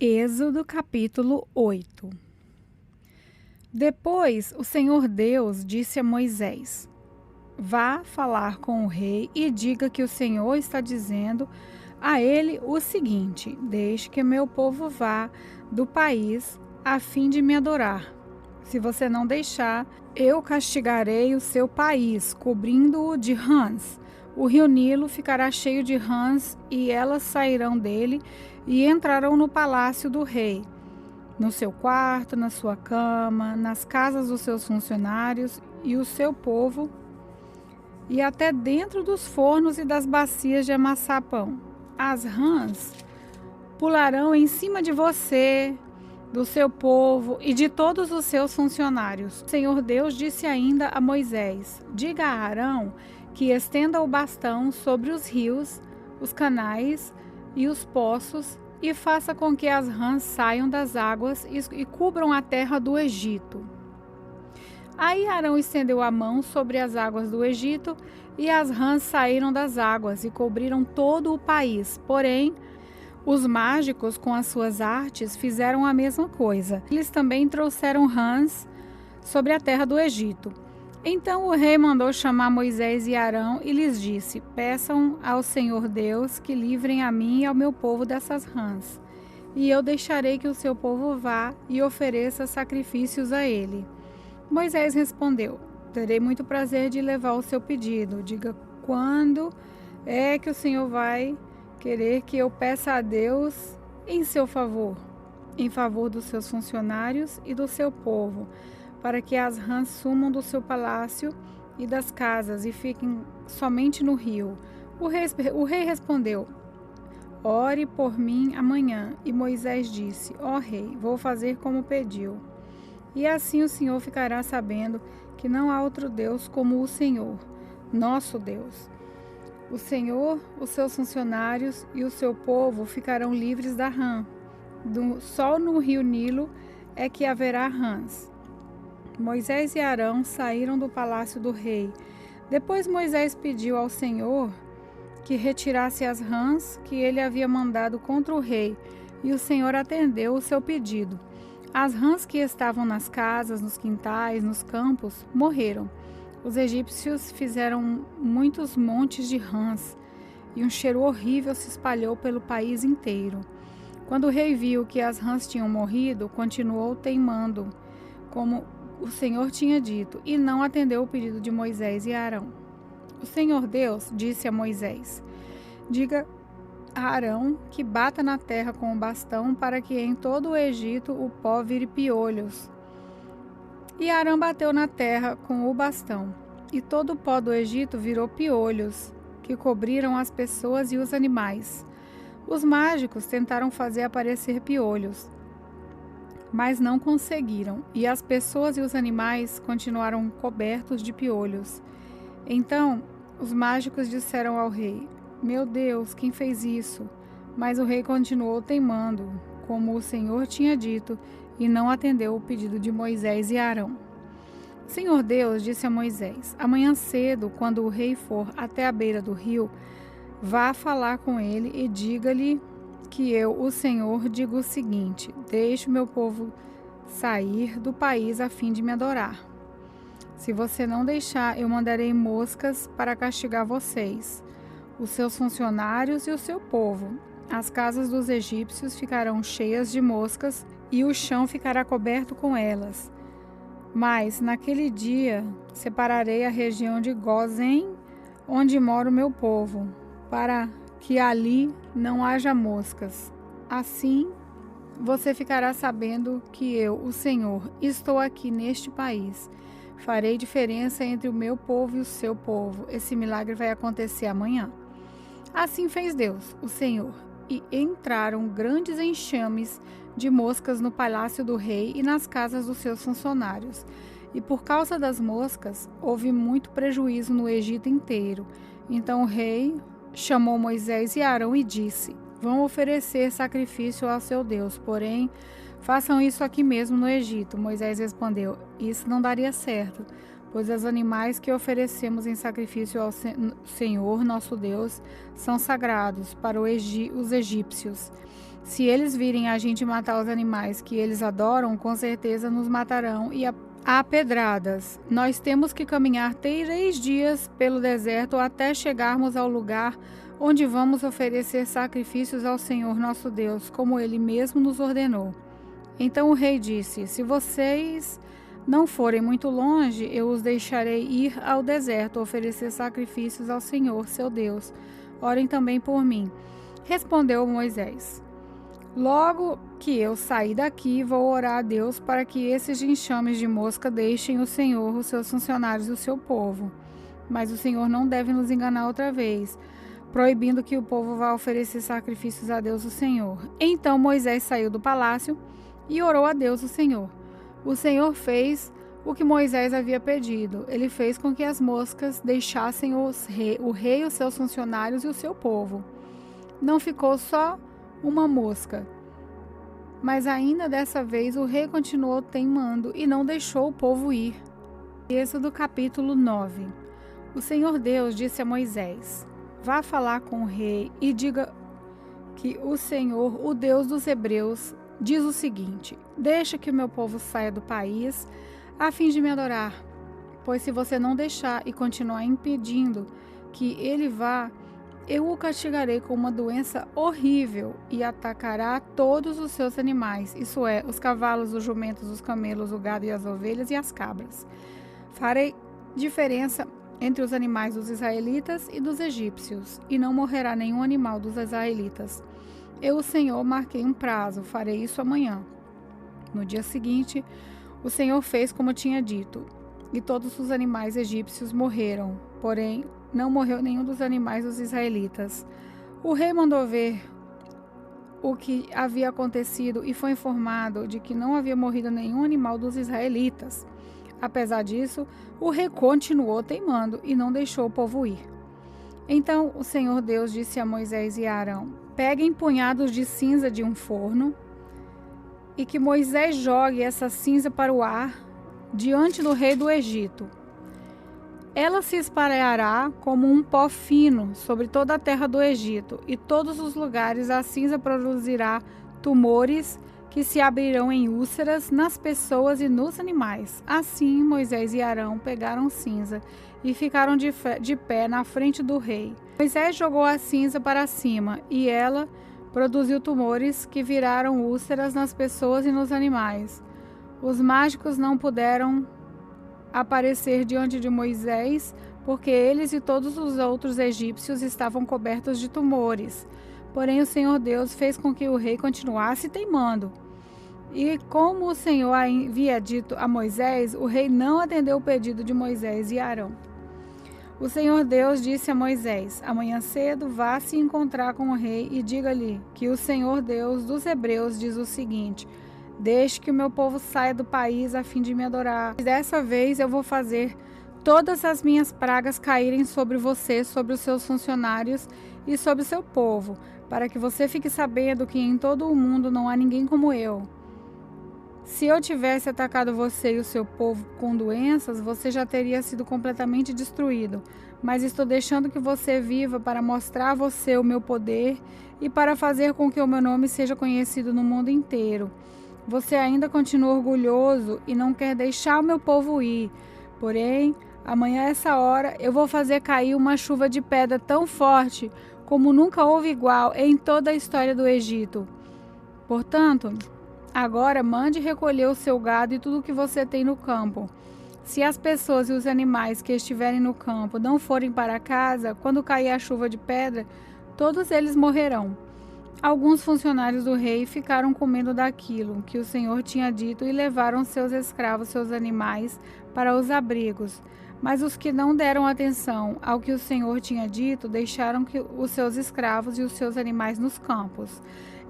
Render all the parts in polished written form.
Êxodo capítulo 8. Depois o Senhor Deus disse a Moisés: Vá falar com o rei e diga que o Senhor está dizendo a ele o seguinte: Deixe que meu povo vá do país a fim de me adorar. Se você não deixar, eu castigarei o seu país, cobrindo-o de rãs. O rio Nilo ficará cheio de rãs e elas sairão dele e entrarão no palácio do rei, no seu quarto, na sua cama, nas casas dos seus funcionários e o seu povo, e até dentro dos fornos e das bacias de amassar pão. As rãs pularão em cima de você, do seu povo e de todos os seus funcionários. O Senhor Deus disse ainda a Moisés: Diga a Arão que estenda o bastão sobre os rios, os canais e os poços, e faça com que as rãs saiam das águas e cubram a terra do Egito. Aí Arão estendeu a mão sobre as águas do Egito, e as rãs saíram das águas e cobriram todo o país. Porém, os mágicos, com as suas artes, fizeram a mesma coisa. Eles também trouxeram rãs sobre a terra do Egito. Então o rei mandou chamar Moisés e Arão e lhes disse: Peçam ao Senhor Deus que livrem a mim e ao meu povo dessas rãs, e eu deixarei que o seu povo vá e ofereça sacrifícios a ele. Moisés respondeu: Terei muito prazer de levar o seu pedido. Diga quando é que o Senhor vai querer que eu peça a Deus em seu favor, em favor dos seus funcionários e do seu povo, para que as rãs sumam do seu palácio e das casas e fiquem somente no rio. O rei respondeu: Ore por mim amanhã. E Moisés disse: Ó rei, vou fazer como pediu. E assim o Senhor ficará sabendo que não há outro Deus como o Senhor, nosso Deus. O Senhor, os seus funcionários e o seu povo ficarão livres da rã. Só no rio Nilo é que haverá rãs. Moisés e Arão saíram do palácio do rei. Depois Moisés pediu ao Senhor que retirasse as rãs que ele havia mandado contra o rei, e o Senhor atendeu o seu pedido. As rãs que estavam nas casas, nos quintais, nos campos, morreram. Os egípcios fizeram muitos montes de rãs, e um cheiro horrível se espalhou pelo país inteiro. Quando o rei viu que as rãs tinham morrido, continuou teimando, como o Senhor tinha dito, e não atendeu o pedido de Moisés e Arão. O Senhor Deus disse a Moisés: Diga a Arão que bata na terra com o bastão para que em todo o Egito o pó vire piolhos. E Arão bateu na terra com o bastão, e todo o pó do Egito virou piolhos, que cobriram as pessoas e os animais. Os mágicos tentaram fazer aparecer piolhos, mas não conseguiram, e as pessoas e os animais continuaram cobertos de piolhos. Então os mágicos disseram ao rei: Meu Deus, quem fez isso? Mas o rei continuou teimando, como o Senhor tinha dito, e não atendeu o pedido de Moisés e Arão. O Senhor Deus disse a Moisés: Amanhã cedo, quando o rei for até a beira do rio, vá falar com ele e diga-lhe que eu, o Senhor, digo o seguinte: Deixe o meu povo sair do país a fim de me adorar. Se você não deixar, eu mandarei moscas para castigar vocês, os seus funcionários e o seu povo. As casas dos egípcios ficarão cheias de moscas e o chão ficará coberto com elas. Mas naquele dia separarei a região de Gósen, onde mora o meu povo, para que ali não haja moscas. Assim você ficará sabendo que eu, o Senhor, estou aqui neste país. Farei diferença entre o meu povo e o seu povo. Esse milagre vai acontecer amanhã. Assim fez Deus, o Senhor, e entraram grandes enxames de moscas no palácio do rei e nas casas dos seus funcionários. E por causa das moscas, houve muito prejuízo no Egito inteiro. Então o rei chamou Moisés e Arão e disse: Vão oferecer sacrifício ao seu Deus, porém, façam isso aqui mesmo no Egito. Moisés respondeu: Isso não daria certo, pois os animais que oferecemos em sacrifício ao Senhor, nosso Deus, são sagrados para os egípcios. Se eles virem a gente matar os animais que eles adoram, com certeza nos matarão e a pedradas. Nós temos que caminhar 3 dias pelo deserto até chegarmos ao lugar onde vamos oferecer sacrifícios ao Senhor nosso Deus, como Ele mesmo nos ordenou. Então o rei disse: se vocês não forem muito longe, eu os deixarei ir ao deserto oferecer sacrifícios ao Senhor, seu Deus. Orem também por mim. Respondeu Moisés: logo que eu sair daqui, vou orar a Deus para que esses enxames de mosca deixem o Senhor, os seus funcionários e o seu povo. Mas o Senhor não deve nos enganar outra vez, proibindo que o povo vá oferecer sacrifícios a Deus, o Senhor. Então Moisés saiu do palácio e orou a Deus, o Senhor. O Senhor fez o que Moisés havia pedido. Ele fez com que as moscas deixassem o rei, os seus funcionários e o seu povo. Não ficou só uma mosca. Mas ainda dessa vez o rei continuou teimando e não deixou o povo ir. Êxodo capítulo 9. O Senhor Deus disse a Moisés: vá falar com o rei e diga que o Senhor, o Deus dos Hebreus, diz o seguinte: deixa que o meu povo saia do país a fim de me adorar, pois se você não deixar e continuar impedindo que ele vá, eu o castigarei com uma doença horrível e atacará todos os seus animais, isso é, os cavalos, os jumentos, os camelos, o gado e as ovelhas e as cabras. Farei diferença entre os animais dos israelitas e dos egípcios, e não morrerá nenhum animal dos israelitas. Eu, o Senhor, marquei um prazo, farei isso amanhã. No dia seguinte, o Senhor fez como tinha dito, e todos os animais egípcios morreram, porém não morreu nenhum dos animais dos israelitas. O rei mandou ver o que havia acontecido e foi informado de que não havia morrido nenhum animal dos israelitas. Apesar disso, o rei continuou teimando e não deixou o povo ir. Então o Senhor Deus disse a Moisés e a Arão: peguem punhados de cinza de um forno e que Moisés jogue essa cinza para o ar diante do rei do Egito. Ela se espalhará como um pó fino sobre toda a terra do Egito, e todos os lugares a cinza produzirá tumores que se abrirão em úlceras nas pessoas e nos animais. Assim Moisés e Arão pegaram cinza e ficaram de pé na frente do rei. Moisés jogou a cinza para cima, e ela produziu tumores que viraram úlceras nas pessoas e nos animais. Os mágicos não puderam aparecer diante de Moisés, porque eles e todos os outros egípcios estavam cobertos de tumores. Porém o Senhor Deus fez com que o rei continuasse teimando. E como o Senhor havia dito a Moisés, o rei não atendeu o pedido de Moisés e Arão. O Senhor Deus disse a Moisés: amanhã cedo vá se encontrar com o rei e diga-lhe que o Senhor Deus dos Hebreus diz o seguinte: deixe que o meu povo saia do país a fim de me adorar. Dessa vez eu vou fazer todas as minhas pragas caírem sobre você, sobre os seus funcionários e sobre o seu povo, para que você fique sabendo que em todo o mundo não há ninguém como eu. Se eu tivesse atacado você e o seu povo com doenças, você já teria sido completamente destruído. Mas estou deixando que você viva para mostrar a você o meu poder e para fazer com que o meu nome seja conhecido no mundo inteiro. Você ainda continua orgulhoso e não quer deixar o meu povo ir. Porém, amanhã a essa hora eu vou fazer cair uma chuva de pedra tão forte como nunca houve igual em toda a história do Egito. Portanto, agora mande recolher o seu gado e tudo o que você tem no campo. Se as pessoas e os animais que estiverem no campo não forem para casa, quando cair a chuva de pedra, todos eles morrerão. Alguns funcionários do rei ficaram com medo daquilo que o Senhor tinha dito e levaram seus escravos, seus animais, para os abrigos. Mas os que não deram atenção ao que o Senhor tinha dito, deixaram os seus escravos e os seus animais nos campos.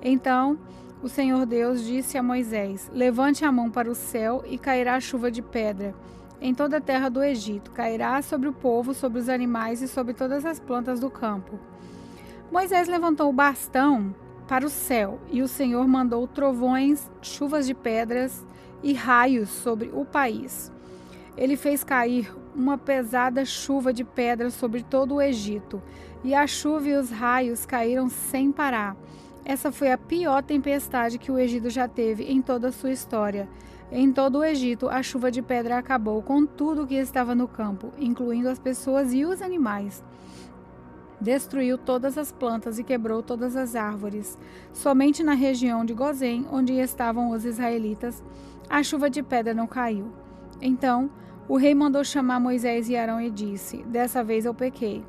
Então o Senhor Deus disse a Moisés: levante a mão para o céu e cairá chuva de pedra em toda a terra do Egito. Cairá sobre o povo, sobre os animais e sobre todas as plantas do campo. Moisés levantou o bastão para o céu, e o Senhor mandou trovões, chuvas de pedras e raios sobre o país. Ele fez cair uma pesada chuva de pedras sobre todo o Egito, e a chuva e os raios caíram sem parar. Essa foi a pior tempestade que o Egito já teve em toda a sua história. Em todo o Egito, a chuva de pedra acabou com tudo que estava no campo, incluindo as pessoas e os animais. Destruiu todas as plantas e quebrou todas as árvores. Somente na região de Gozém, onde estavam os israelitas, a chuva de pedra não caiu. Então, o rei mandou chamar Moisés e Arão e disse: Dessa vez eu pequei.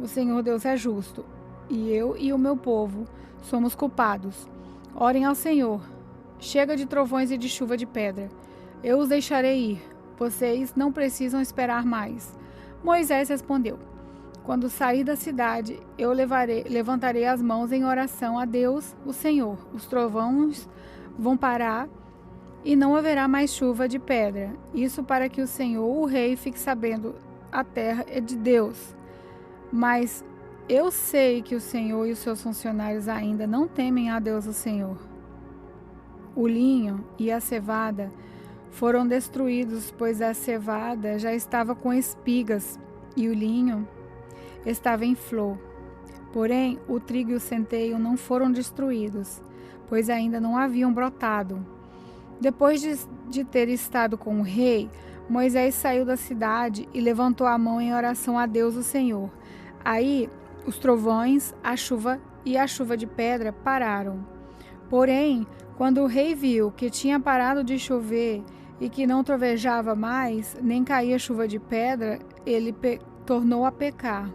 O Senhor Deus é justo, e eu e o meu povo somos culpados. Orem ao Senhor. Chega de trovões e de chuva de pedra. Eu os deixarei ir. Vocês não precisam esperar mais. Moisés respondeu: Quando sair da cidade, eu levantarei as mãos em oração a Deus, o Senhor. Os trovões vão parar e não haverá mais chuva de pedra. Isso para que o Senhor, o rei, fique sabendo: a terra é de Deus. Mas eu sei que o Senhor e os seus funcionários ainda não temem a Deus, o Senhor. O linho e a cevada foram destruídos, pois a cevada já estava com espigas e o linho estava em flor. Porém, o trigo e o centeio não foram destruídos, pois ainda não haviam brotado. Depois de ter estado com o rei, Moisés saiu da cidade e levantou a mão em oração a Deus, o Senhor. Aí, os trovões, a chuva e a chuva de pedra pararam. Porém, quando o rei viu que tinha parado de chover e que não trovejava mais, nem caía chuva de pedra, ele tornou a pecar.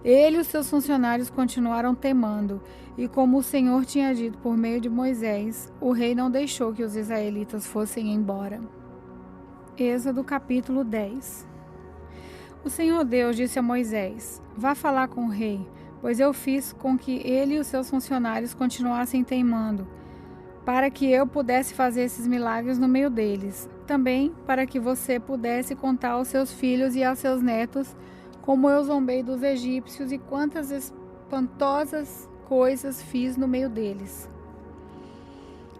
Ele e os seus funcionários continuaram temando, e como o Senhor tinha dito por meio de Moisés, o rei não deixou que os israelitas fossem embora. Êxodo capítulo 10. O Senhor Deus disse a Moisés: Vá falar com o rei, pois eu fiz com que ele e os seus funcionários continuassem teimando, para que eu pudesse fazer esses milagres no meio deles. Também para que você pudesse contar aos seus filhos e aos seus netos como eu zombei dos egípcios e quantas espantosas coisas fiz no meio deles.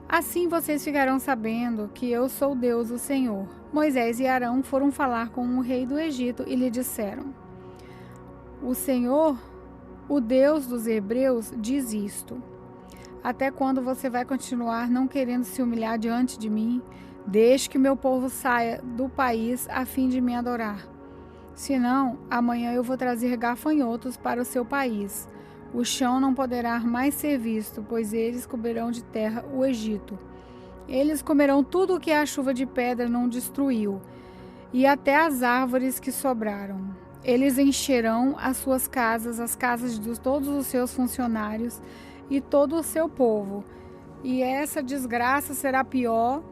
Assim vocês ficarão sabendo que eu sou Deus, o Senhor. Moisés e Arão foram falar com o rei do Egito e lhe disseram: O Senhor, o Deus dos hebreus, diz isto: Até quando você vai continuar não querendo se humilhar diante de mim? Deixe que meu povo saia do país a fim de me adorar. Senão, amanhã eu vou trazer gafanhotos para o seu país. O chão não poderá mais ser visto, pois eles cobrirão de terra o Egito. Eles comerão tudo o que a chuva de pedra não destruiu, e até as árvores que sobraram. Eles encherão as suas casas, as casas de todos os seus funcionários e todo o seu povo. E essa desgraça será pior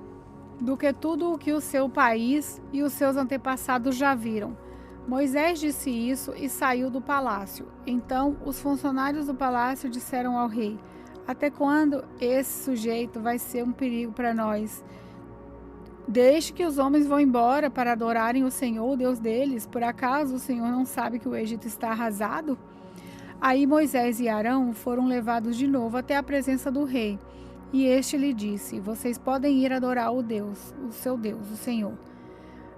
do que tudo o que o seu país e os seus antepassados já viram. Moisés disse isso e saiu do palácio. Então os funcionários do palácio disseram ao rei: Até quando esse sujeito vai ser um perigo para nós? Deixe que os homens vão embora para adorarem o Senhor, o Deus deles. Por acaso o Senhor não sabe que o Egito está arrasado? Aí Moisés e Arão foram levados de novo até a presença do rei. E este lhe disse: Vocês podem ir adorar o seu Deus, o Senhor.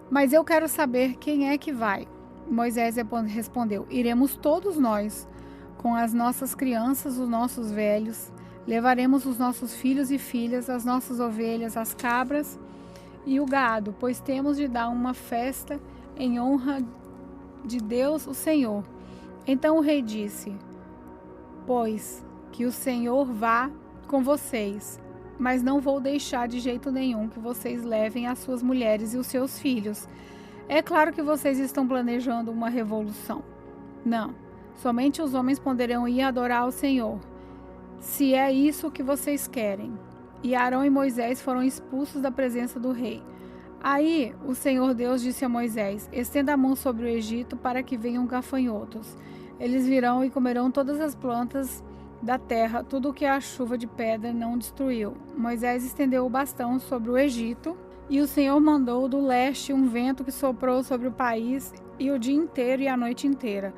Mas eu quero saber quem é que vai. Moisés respondeu: Iremos todos nós, com as nossas crianças, os nossos velhos. Levaremos os nossos filhos e filhas, as nossas ovelhas, as cabras e o gado, pois temos de dar uma festa em honra de Deus, o Senhor. Então o rei disse: Pois que o Senhor vá com vocês, mas não vou deixar de jeito nenhum que vocês levem as suas mulheres e os seus filhos. É claro que vocês estão planejando uma revolução. Não, somente os homens poderão ir adorar o Senhor, se é isso que vocês querem. E Arão e Moisés foram expulsos da presença do rei. Aí o Senhor Deus disse a Moisés: Estenda a mão sobre o Egito para que venham gafanhotos. Eles virão e comerão todas as plantas da terra, tudo o que a chuva de pedra não destruiu. Moisés estendeu o bastão sobre o Egito, e o Senhor mandou do leste um vento que soprou sobre o país e o dia inteiro e a noite inteira.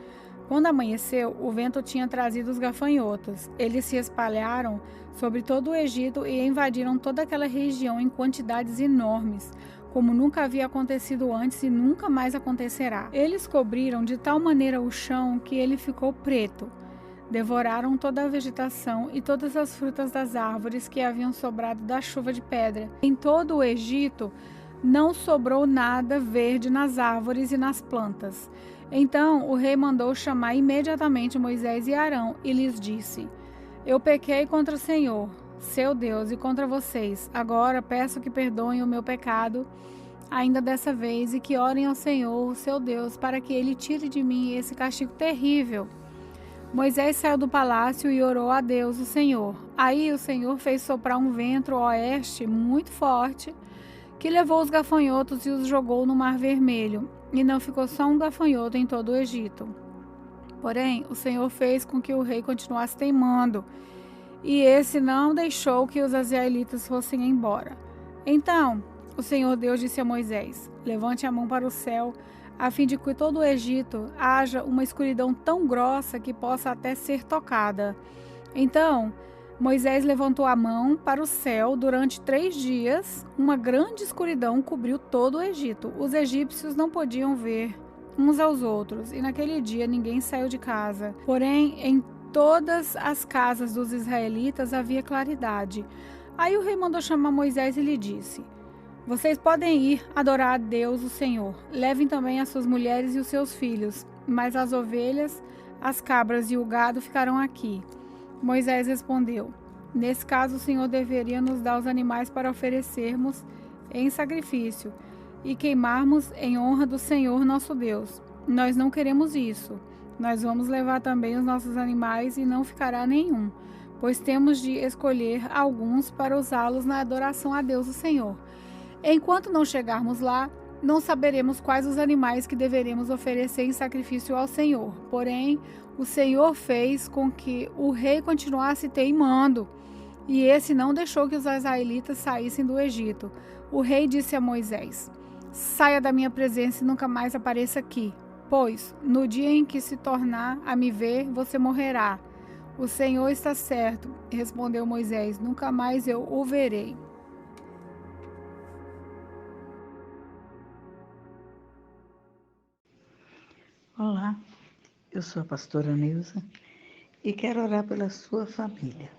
Quando amanheceu, o vento tinha trazido os gafanhotos. Eles se espalharam sobre todo o Egito e invadiram toda aquela região em quantidades enormes, como nunca havia acontecido antes e nunca mais acontecerá. Eles cobriram de tal maneira o chão que ele ficou preto. Devoraram toda a vegetação e todas as frutas das árvores que haviam sobrado da chuva de pedra. Em todo o Egito não sobrou nada verde nas árvores e nas plantas. Então o rei mandou chamar imediatamente Moisés e Arão e lhes disse: Eu pequei contra o Senhor, seu Deus, e contra vocês. Agora peço que perdoem o meu pecado ainda dessa vez e que orem ao Senhor, seu Deus, para que ele tire de mim esse castigo terrível. Moisés saiu do palácio e orou a Deus, o Senhor. Aí o Senhor fez soprar um vento oeste muito forte, que levou os gafanhotos e os jogou no Mar Vermelho, e não ficou só um gafanhoto em todo o Egito. Porém, o Senhor fez com que o rei continuasse teimando, e esse não deixou que os israelitas fossem embora. Então, o Senhor Deus disse a Moisés: Levante a mão para o céu, a fim de que todo o Egito haja uma escuridão tão grossa que possa até ser tocada. Então, Moisés levantou a mão para o céu durante 3 dias. Uma grande escuridão cobriu todo o Egito. Os egípcios não podiam ver uns aos outros, e naquele dia ninguém saiu de casa. Porém, em todas as casas dos israelitas havia claridade. Aí o rei mandou chamar Moisés e lhe disse: Vocês podem ir adorar a Deus, o Senhor. Levem também as suas mulheres e os seus filhos, mas as ovelhas, as cabras e o gado ficarão aqui. Moisés respondeu: Nesse caso, o Senhor deveria nos dar os animais para oferecermos em sacrifício e queimarmos em honra do Senhor nosso Deus. Nós não queremos isso. Nós vamos levar também os nossos animais e não ficará nenhum, pois temos de escolher alguns para usá-los na adoração a Deus, o Senhor. Enquanto não chegarmos lá, não saberemos quais os animais que deveremos oferecer em sacrifício ao Senhor. Porém, o Senhor fez com que o rei continuasse teimando, e esse não deixou que os israelitas saíssem do Egito. O rei disse a Moisés: Saia da minha presença e nunca mais apareça aqui, pois no dia em que se tornar a me ver, você morrerá. O Senhor está certo, respondeu Moisés, nunca mais eu o verei. Olá, eu sou a pastora Neuza e quero orar pela sua família.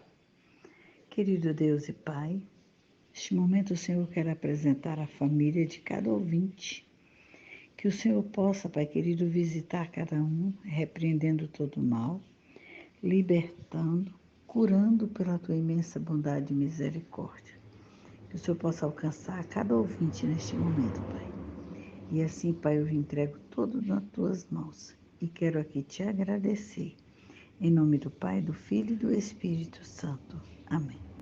Querido Deus e Pai, neste momento o Senhor quer apresentar a família de cada ouvinte. Que o Senhor possa, Pai querido, visitar cada um, repreendendo todo o mal, libertando, curando pela tua imensa bondade e misericórdia. Que o Senhor possa alcançar cada ouvinte neste momento, Pai. E assim, Pai, eu entrego tudo nas tuas mãos e quero aqui te agradecer. Em nome do Pai, do Filho e do Espírito Santo. Amém.